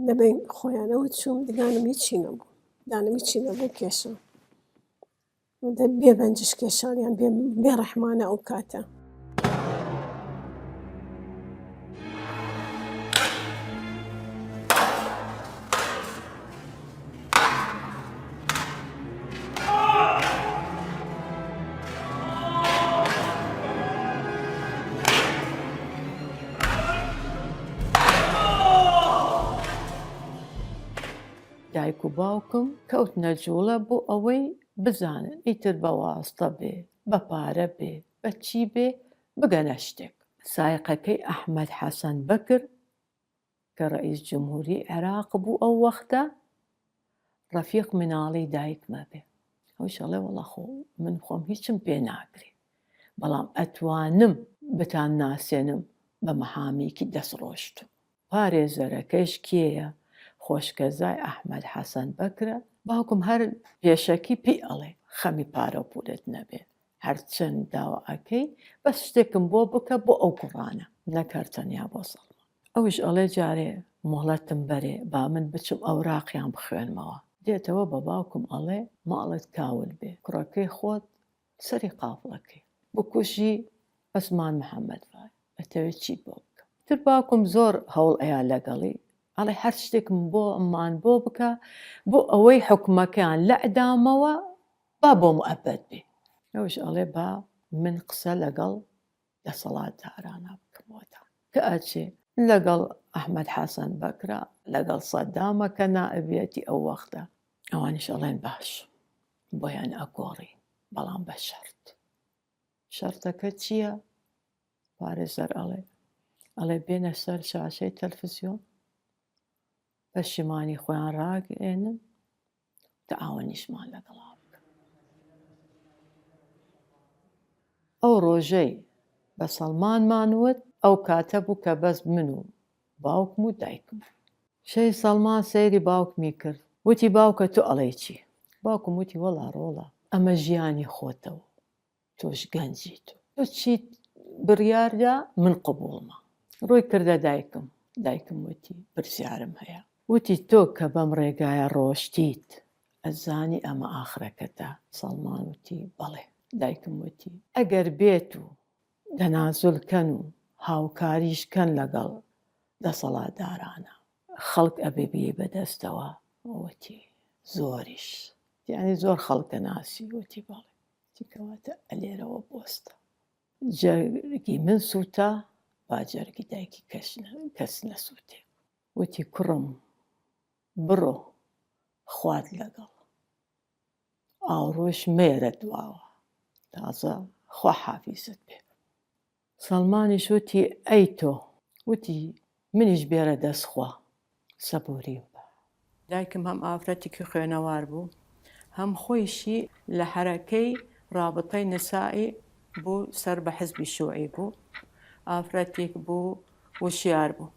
لەبین خۆیانەوە چووم دگانم هیچی نەبوو دانم هیچی نەبوو کێشە بێ بەنجش کێشانیان بێ ڕەحمانە ئەو کاتە دایک و باوکم کەوتنە جوڵە بۆ ئەوەی بزانن ئیتر بە واستە بێ بە پارە بێ بە چی بێ بگەنە شتێک سایقەکەی ئەحمەد حەسەن بەکر کە ڕئیس جمهوری عێراق بوو ئەو وەختە ڕەفیق مناڵی دایکمە بێ ئەوش ئەڵێ وەڵا خۆ من خۆم هیچم پێ ناگرێ بەڵام ئەتوانم بتان ناسێنم بە مەحامێکی دەستڕۆشت پارێزەرەکەش کێیە خۆشکەزای ئەحمەد حەسەن بەکرە باوکم هەر پێشەکی پێ ئەڵێ خەمی پارە و پولت نەبێ هەرچەند داوا ئەەکەی بەس شتێکم بۆ بکە بۆ ئەو کوڕانە نەکەرتەنیا بۆ سەڵمان ئەوش ئەڵێ جارێ مۆڵەتم بەرێ با من بچم ئەوراقیان بخوێنمەوە دێتەوە بە باوکم ئەڵێ ماڵت کاول بێ کوڕەکەی خۆت سەری قافڵەکەی بکوژی عوسمان محەممەد وای ئەتەوێت چی بۆ بکە تر باوکم زۆر هەوڵ ئەیان لەگەڵی ئەڵێ هەر شتێکم بۆ ئەممان بۆ بکە بۆ ئەوەی حکومەکەیان لە ئەدامەوە با بۆ موعەبەد بێ ئەوش ئەڵێ با من قسە لەگەڵ دەسەڵاتدارانە بکەمەوەدا کە ئەچێ لەگەڵ ئەحمەد حەسەن بەکرا لەگەڵ سەدامە کە نائبێتی ئەو وەختە ئەوانیش ئەڵێن باش بۆیان ئەگۆڕی بەڵام بە شەرت شەرتەکە چییە؟ پارێزەر ئەڵێ بێنە سەر شاشەی تەلڤیزیۆن پەشیمانی خۆیان ڕاگەێنن تەعاونیشمان لەگەڵا بکەن ئەو ڕۆژەی بە سەڵمانمان وت ئەو کاتە بوو کە بەس من و باوکم و دایکم شەی سەڵمان سەیری باوکمی کرد وتی باوکە تو ئەڵێ چی باوکم وتی وەڵا ڕۆڵە ئەمە ژیانی خۆتەوە تۆش گەنجیت تۆ چیت بڕیاردا من قبوڵمە ڕووی کردە دایکم وتی پرسیارم هەیە وتی تۆ کە بەم ڕێگایە ڕۆشتیت ئەزانی ئەمە ئاخرەکەتە سەڵمان وتی بەڵێ دایکم وتی ئەگەر بێت و دەنازولکەن و هاوکاریشکەن لەگەڵ دەسەڵاتدارانە خەڵک ئەبێ بێ بەدەستەوە وتی زۆریش یعنی زۆر خەڵکە ناسی وتی بەڵێ تیکەواتە ئەلێرەوە بۆستە جەرگی من سووتە با جەرگی دایکی کەس نەسووتێ وتی کوڕم بڕۆ خوات لەگەڵ ئاوڕۆژ مێرە دواوە تازە خوا حافیزت بێ سەڵمانیش وتی ئەی تۆ وتی منیش بێرە دەستخوا سەبووریم بە دایکم هەم ئافرەتێکی خوێنەوار بوو هەم خۆیشی لە حەرەکەی ڕابطەی نسائی بوو سەر بە حزبی شوعی بوو ئافرەتێک بوو وشیار بوو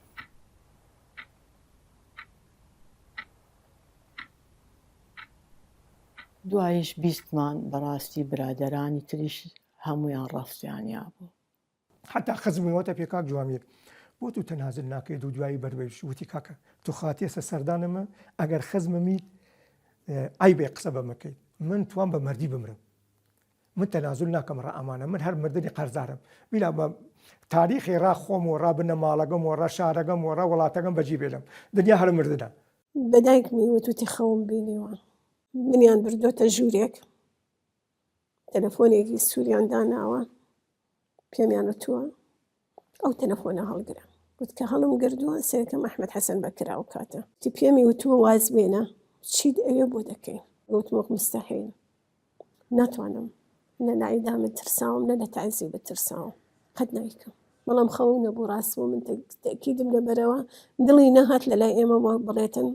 دوایش بیستمان بەڕاستی برادەرانی تریش هەمویان ڕەفسیانیا بوو حتا خزمیەوەتە پێکاک جوامیر بۆ تو تەنازل ناکەیت و دوایی بەروێش وتی کاکە تو خاتێسە سەردانمە ئەگەر خزمەمیت ئای بێ قسە بەمەکەیت من توان بە مەردی بمرم من تەنازل ناکەم ڕە ئەمانە من هەر مردنی قەرزارم بیلا بە تاریخی ڕا خۆم و ڕابنە ماڵەکەم و ڕە شارەکەم و ڕە وڵاتەکەم بەجی بێلم دنیا هەر مردنە بەدایکمی وتوتی خەوم بینیوە منیان بردۆتە ژوورێک تەلەفۆنێکی سووریان داناوە پێمیان وتووە ئەو تەلەفۆنە هەڵگرە وت کە هەڵم گردووە سێکەم ئەحمەد حەسەن بەکرا و کاتە تی پێمی وتووە واز بێنە چیت ئەوێ بۆ دەکەین وتمۆک مستەحیل ناتوانم نە لە ئیدامت ترساوم نە لە تەعزیە بترساوم قەت نایکەم بەڵام خەوم نەبوو ڕاستبوو من تەکیدم لەبەرەوە دڵی نەهات لە لای ئێمە بۆ بڵێتن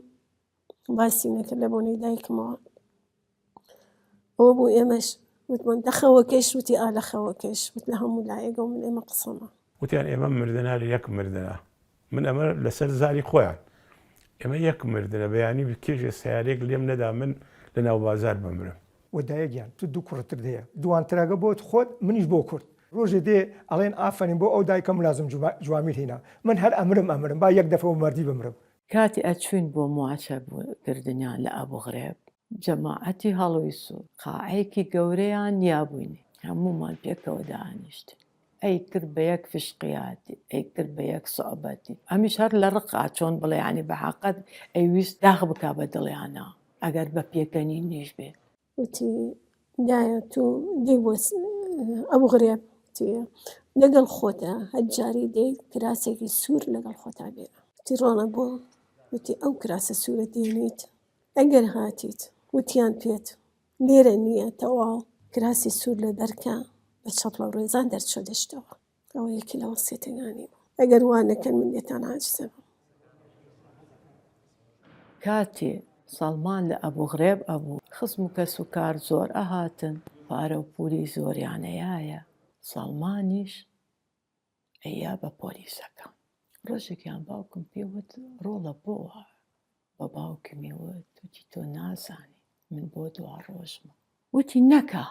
باسی نەکرد لە بۆنەی دایکمەوە ئەوە بوو ئێمەش وتمان دەخەوەکەش وتی ئا لە خەوەکەش وت لە هەموو لایەگە و من ئێمە قسەمە وتیان ئێمە مردنا لە یەک مردنا من ئەمە لەسەر زاری خۆیان ئێمە یەک مردنە بەیانی کێژێ سیارێک لێم نەدا من لە ناو بازار بمرم وەدایەکیان تو دوو کوڕتر دەیە دووانتراگە بۆت خۆت منیش بۆ کورد ڕۆژێ دێ ئەڵێن ئافرین بۆ ئەو دایکەم لازم جوامیر هینا من هەر ئەمرم با یەک دەفە و مەردی بمرم کاتی ئەچوین بۆ موچە کردنیان لە ئەبوو غرێب جەماعەتی هەڵووی سوور قاعەیەکی گەورەیان نیابووینی هەمومان پێکەوە دانیشت ئەی کرد بە یەک فشقیاتی ئەی کرد بە یەک سوعبەتی ئەمیش هەر لە ڕقا چۆن بڵێ ینی بە حەقەت ئەیویست داغ بکا بە دڵیانە ئەگەر بە پێکەنی نیش بێ وتی دایە تو دێ بۆ ئەبوو غرێب لەگەڵ خۆتە هەجاری دێ کراسێکی سوور لەگەڵ خۆتا بێنە وتی ڕۆنە بۆ وتی ئەو کراسە سوورە دێنیت ئەگەر هاتیت وتیان پێت لێرە نییە تەواو کراسی سوور لە دەرکە بە چەپڵە و ڕێزان دەرچۆ دەشتەوە ئەوە یەکی لە وەسیەتەکانی بوو ئەگەر وان نەکەن من لێتان عاجزم کاتێ سەڵمان لە ئەبوو غرێب ئەبوو خزم و کەس و کار زۆر ئەهاتن پارە و پولی زۆریانەیە سەڵمانیش ئەیە بە پۆلیسەکە ڕۆژێکیان باوکم پێوت ڕۆڵە بۆوە بە باوکمی وت وتی تۆ نازانی من بۆ دوا ڕۆژمە وتی نەکە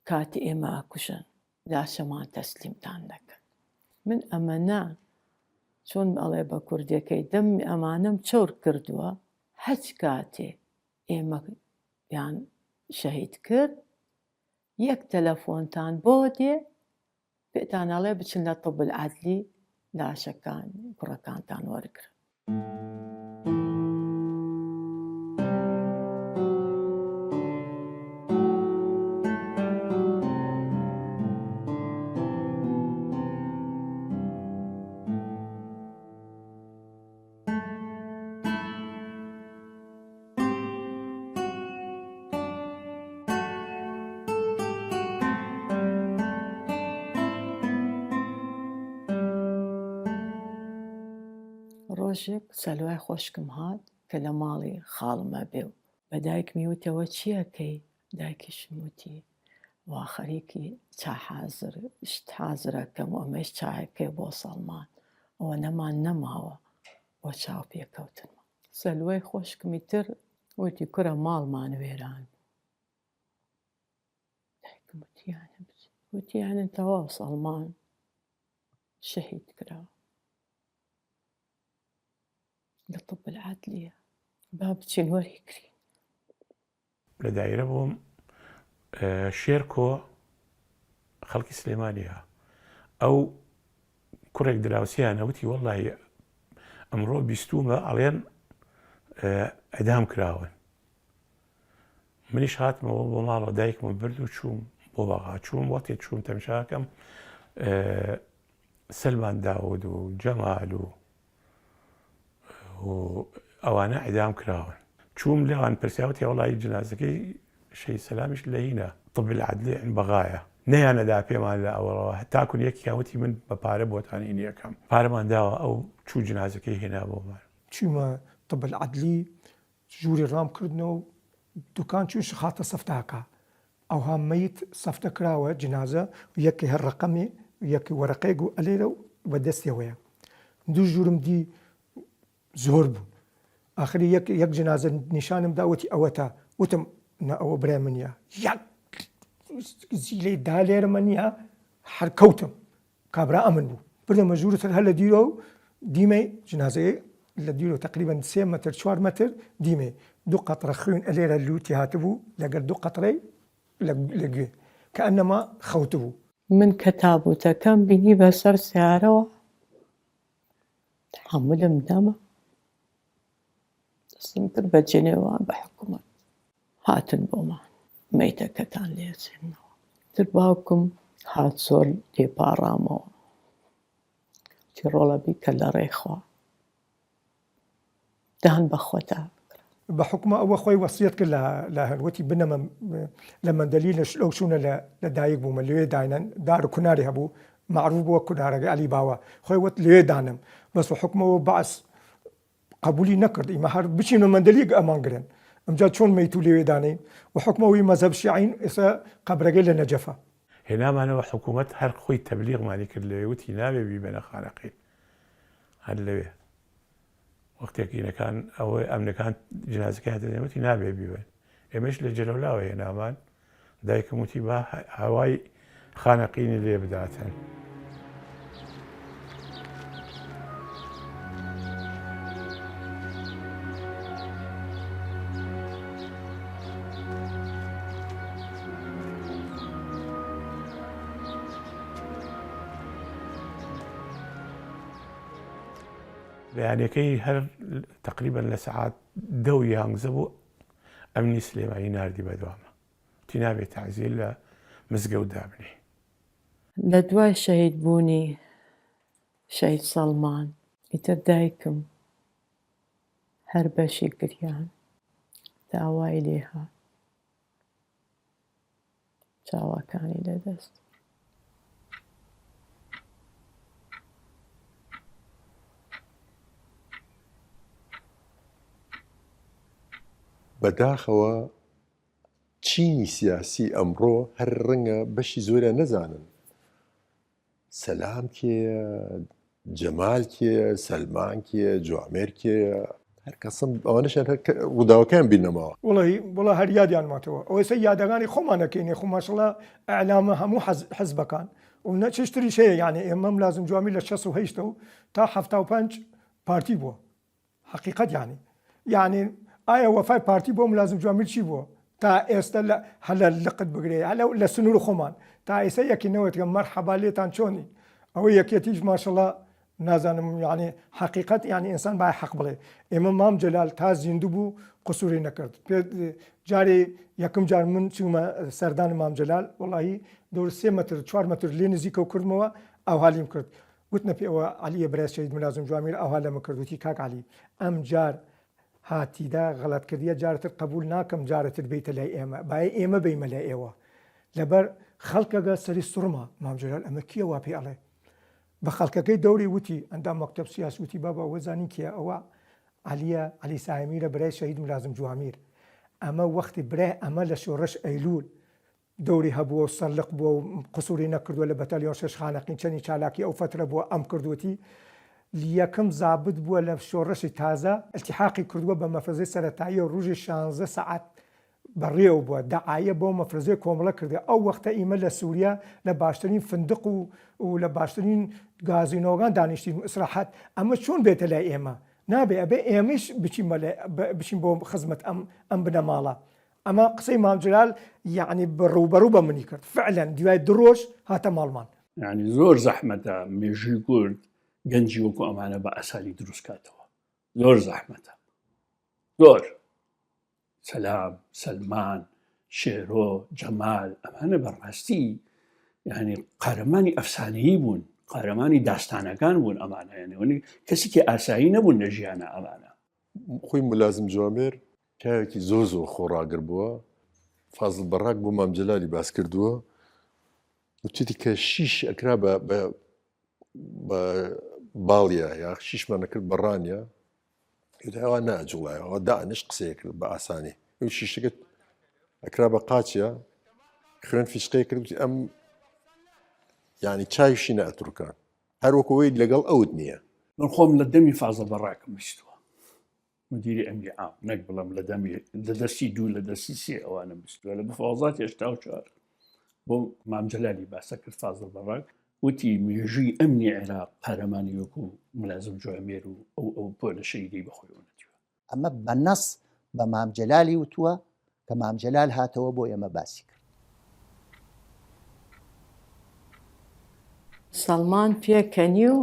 کاتی ئێمە ئەکوژن لاشەمان تەسلیمتان دەکەن من ئەمەنا چۆن ئەڵێ بە کوردەکەی دەمی ئەمانم چۆر کردووە هەچ کاتێ ئێمە یان شەهید کرد یەک تەلەفۆنتان بۆ دێ پێتان ئەڵێ بچن لە طب العەدلی لاشەکان کوڕەکانتان وەرگرن ڕۆژێک سەلوای خۆشکم هات کە لە ماڵی خاڵمە بێ و بە دایکمی وتەوە چیەکەی دایکیشم وتی وا خەریکی چاحازر شت حازرەکەم و ئەمەش چایەکەی بۆ سەڵمان ئەوە نەمان نەماوە بۆ چاو پێکەوتنمە سەلوای خۆشکمی تر وتی کورە ماڵمان وێران وتی يعني تەواو سەڵمان شەهید کراوە لە طب العادلیە با بچین وەریگرین لە دایرە بووم شێرکۆ خەڵکی سلێمانیە ئەو کوڕێک دراوسیانە وتی وەڵڵی ئەمڕۆ بیستومە ئەڵێن ئەدام کراون منیش هاتمەوە بۆ ماڵەوە دایکمە برد و چووم بۆ بەغا چووم وەختێ چووم تەماشاکەم سلمان داود و جەمال و ئەوانە ئەدام کراون چووم لێوان پرسیاوەتی وەڵی جنازەکەی شەهید سەلامیش لە هینە طب العادلی بەغایە نەیانەدا پێمان لە ئەوڕەوە تاکو یەکی کاوتی من بە پارە بۆتان هینی یەکەم پارەمان داوە ئەو چوو جنازەکەی هێنا بۆمان چوومە طب العادلی ژووری ڕام کردنەوە دوکان چوش خاتە سەفتاکە ئەوها مەیت سەفتە کراوە جنازە یەکی هەر ڕقەمی یەکی وەرەقەیەک و ئەلێرە و بە دەستیەوەیە دوو ژوورم دی زۆر بوو ئاخری یەک جنازە نیشانم داوەتی ئەوەتە وتم ئەوە برای منە یەک زیلەی دا لێرەمە نییە هەر کەوتم کابرا ئەمن بوو بردەمە ژوورتر هەر لە دیرۆ و دیمەی جنازەیە لە دیرۆ تقریبا 3 متر 4 متر دیمێ دوو قەترە خوێن ئەلێرە لوتی هاتبوو لەگەر دوو قەترەی لەگوێ کە ئەنەما خەوت بوو من کە تابوتەکەم بینی بەسەر سیارەوە تحملم دەمە دەستم کرد بە جنێوان بە حکوومەت هاتن بۆمان مەیتەکەتان لێچێنەوە تر باوکم هات زۆر لێپاڕامەوە چی ڕۆڵە بی کە لە ڕێخوا دان بەخۆتا بە حکومە ئەوە خۆی وەسیەت کرد لە هەروەتی بنەمە لە مەندەلی لەو شوونە لە دایک بوومە لێ داینەن دار و کوناری هەبوو معروف بووە کونارەکە علی باوە خۆی وت لێ دانم بەس حکومەوە باس قبولی نەکرد ئیمە هەر بچینە مەندەلی ئەمانگرن ئەمجا چۆن مەیت و لێوێ دانەی و حکومەوەی مەزهب شیعین ئێستا قەبرەکەی لە نەجەفە هێنامانەوە حکوومەت هەر خۆی تەبلیغمانی کرد لەوێ وتی نابێ بیبەنە خانەقین هەر لەوێ وەختێکینەکان ئەوەی ئەمنەکان جنازەکە دەنێوەتی نابێ بیبن ئێمەش لە جەلەولاوە هێنامان دایکم وتی با هەوای خانەقینی لێ بداتن بەیانەکەی هەر تقریبا لە سەعات 10 بوو ئەمنی سلێمانی ناردی بەدوامە تی نابێت تعزیل لە مزگەوت دابنی لە دوای شەهید بوونی شەهید سەڵمان ئیتر دایکم هەر بەشی گریان داوای لێها چاواکانی لەدەست بەداخەوە چینی سیاسی ئەمڕۆ هەر ڕەنگە بەشی زۆرە نەزانن سەلام کێیە جەمال کێیە سەلمان کێیە جوامێر کێیە هەر کەسم ئەوانەشان ڕووداوەکان بینەمەوە وڵا هەر یادیان ماتەوە ئەوەی سە یادەکانی خۆمانەکەینێ خۆماشڵە ئەعلامە هەموو حەزبەکان و نەچشتری شەیە یعنی ئێمەم لازم جوامی لە 68 و تا 75 پارتی بووە حقیقت یعنی ئایا وەفای پارتی بۆ ملازم جوامیر چی بووە تا ئێستا هەلە لقت بگرێ هەلە لە سنوور خۆمان تا ئێستا یەکینەوەتکە مەرحەبا لێتان چۆنی ئەوە یەکێتیش ماشەڵڵا نازانم یعنی حقیقت یعنی ئینسان باید حەق بڵێ ئێمە مام جەلال تا زیندوو بوو قسووری نەکرد جارێ یەکەم جار من چوومە سەردانی مام جەلال وەڵاهی دەور 3 متر 4 متر لێ نزیکە کردمەوە ئەو حالیم کرد وتنە پێەوە علیە برای شەهید ملازم جوامیر ئەو حالەمە کردوتی کاک علی ئەم جار هاتیدا غەڵەتکردیە جارتر قبول ناکەم جارتر بیتە لای ئێمە باە ئێمە بیمە لای ئێوە لەبەر خەڵکەگە سەری سوڕما مام جەلال ئەمە کیە وا پێ ئەڵێ بە خەڵکەکەی دەوری وتی ئەندام مەکتەب سیاسی وتی بابا وەزانی کیە ئەوە علیە علی سایمیرە برای شەهید ملازم جوامیر ئەمە وەختی برای ئەمە لە شۆڕش ئەیلول دەوری هەبووە و سەرلق بووە و قسووری نەکردووە لە بەتەلیۆن 6 خانەقین چەندی چالاکی ئەو فترە بووە ئەم کردوەتی یەکەم زابط بووە لە شۆڕشی تازە التحاقی کردووە بە مەفرەزەی سەرەتایی و ڕۆژی 16 سەعات بەڕێوە بووە دەعاە بۆ مەفرزەی کۆمەڵە کردی ئەو وەختە ئیمە لە سووریا لە باشترین فندق و لە باشترین گازینۆگان دانیشتین و ئیسراحەت ئەمە چۆن بێتە لای ئێمە نابێ ئەبێ ئێمەش بچین بۆ خزمەت ئەم بنە ماڵە ئەمە قسەی مام جلال یعنی بەڕوبەڕوو بە منی کرد فعلا دوای درۆژ هاتە ماڵمان یعنی زۆر زەحمەتە مێژووی کورد گەنجی وەکو ئەمانە بە ئاسانی دروست کاتەوە زۆر زەحمەتە زۆر سەلام سلمان شێرۆ جەمال ئەمانە بەڕاستی یعنی قارەمانی ئەفسانەیی بوون قارەمانی داستانەکان بوون ئەمانە یعنی کەسێکی ئاسایی نەبوون لە ژیانە ئەمانە خۆی ملازم جوامێر پیاوێکی زۆر خۆڕاگر بووە فازڵ بەڕاک بۆ مام جلالی باس کردووە وتیتی کە شیش ئەکرا بە باڵیە یا شیشمانە کرد بەڕانیە ئەوە ناجوڵایەوە دانش قسەیە کرد بە ئاسانی ئەو شیشەکەت ئەکرا بە قاچە خوێن فیشقەیە کرد ئەم یعنی چاویشی نەئەتورکان هەروەکەوەی لەگەڵ ئەوت نییە من خۆم لە دەمی فازڵ بەڕاکم بستووە مدیری ئەمری عام نەک بڵم لە دەستی دوو لە دەستی سێ ئەوانە بستووە لە بەفازات هێشتا و چار بۆ مام جەلالی باسە کرد فازڵ بەڕاک وتی مێژووی ئەمنی عێراق قارەمانی وەکو ملازم جوامێر و ئەو بۆ لە شەیدی بەخۆی نەتیوە ئەمە بە نەس بە مام جەلالی وتووە کە مام جەلال هاتەوە بۆ ئێمە باسی کرد سەڵمان پێکەنی و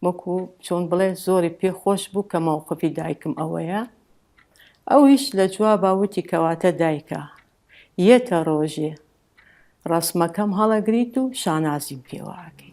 وەکو چۆن بڵێ زۆری پێخۆش بوو کە مەوقفی دایکم ئەوەیە ئەویش لە جواباوتی کەواتە دایکە یەتە ڕۆژێ ڕسمەکەم هەڵەگریت و شانازیم پێواکەی